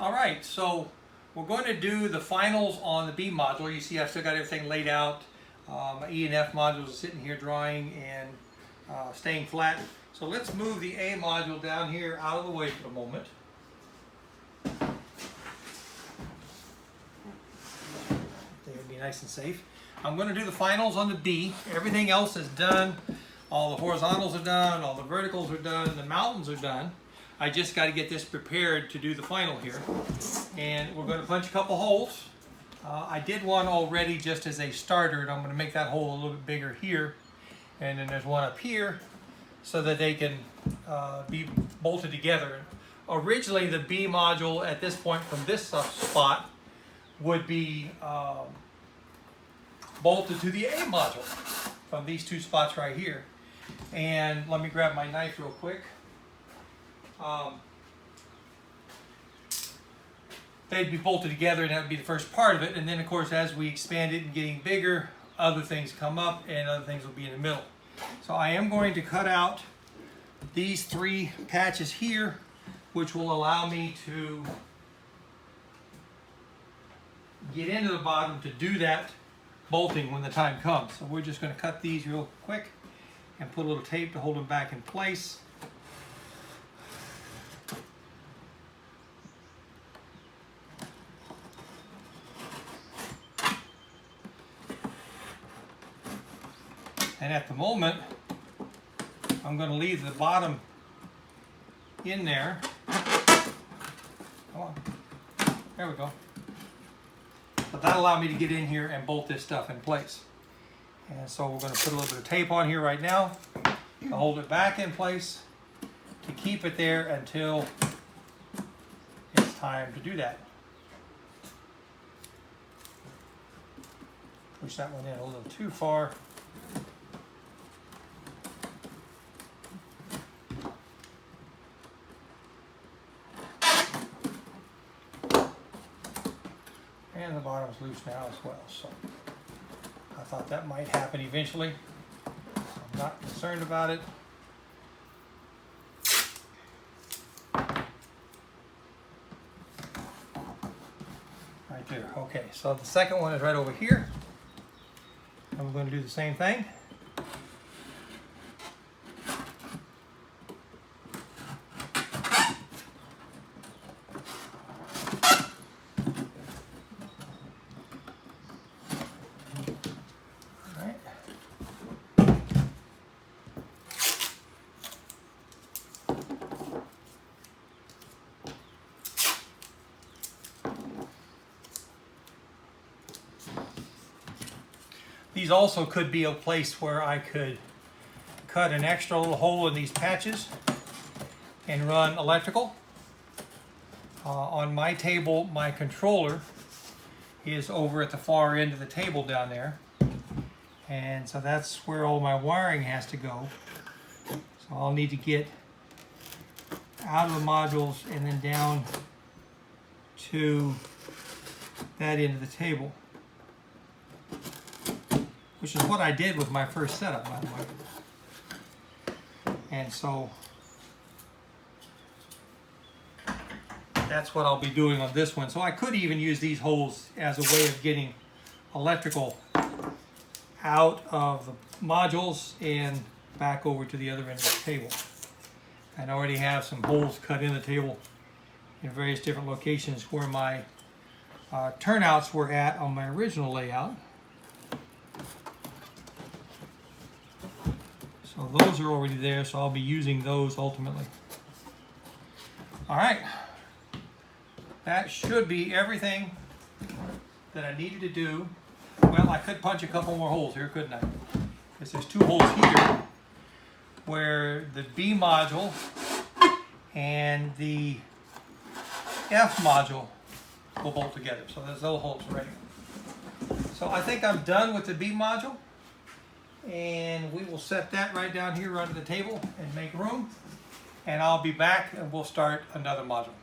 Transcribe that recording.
All right, so we're going to do the finals on the B module. You see I've still got everything laid out. My E and F modules are sitting here drying and staying flat. So let's move the A module down here out of the way for the moment. They would be nice and safe. I'm going to do the finals on the B. Everything else is done. All the horizontals are done, all the verticals are done, the mountains are done. I just got to get this prepared to do the final here. And we're going to punch a couple holes. I did one already just as a starter, and I'm going to make that hole a little bit bigger here. And then there's one up here so that they can be bolted together. Originally, the B module at this point from this spot would be bolted to the A module from these two spots right here. And let me grab my knife real quick. They'd be bolted together, and that would be the first part of it. And then, of course, as we expand it and getting bigger, other things come up, and other things will be in the middle. So I am going to cut out these three patches here, which will allow me to get into the bottom to do that bolting when the time comes. So we're just going to cut these real quick and put a little tape to hold them back in place. And at the moment, I'm going to leave the bottom in there. Come on. There we go. But that'll allow me to get in here and bolt this stuff in place. And so we're going to put a little bit of tape on here right now to hold it back in place, to keep it there until it's time to do that. Push that one in a little too far. And the bottom's loose now as well, so I thought that might happen eventually. I'm not concerned about it. Right there. Okay, so the second one is right over here. And we're going to do the same thing. These also could be a place where I could cut an extra little hole in these patches and run electrical. On my table, my controller is over at the far end of the table down there. And so that's where all my wiring has to go. So I'll need to get out of the modules and then down to that end of the table. Which is what I did with my first setup, by the way. And so that's what I'll be doing on this one. So I could even use these holes as a way of getting electrical out of the modules and back over to the other end of the table. I already have some holes cut in the table in various different locations where my turnouts were at on my original layout. So those are already there, so I'll be using those ultimately. All right, that should be everything that I needed to do. Well, I could punch a couple more holes here, couldn't I? Because there's two holes here where the B module and the F module will bolt together. So there's those holes ready. So I think I'm done with the B module. And we will set that right down here under the table and make room. And I'll be back and we'll start another module.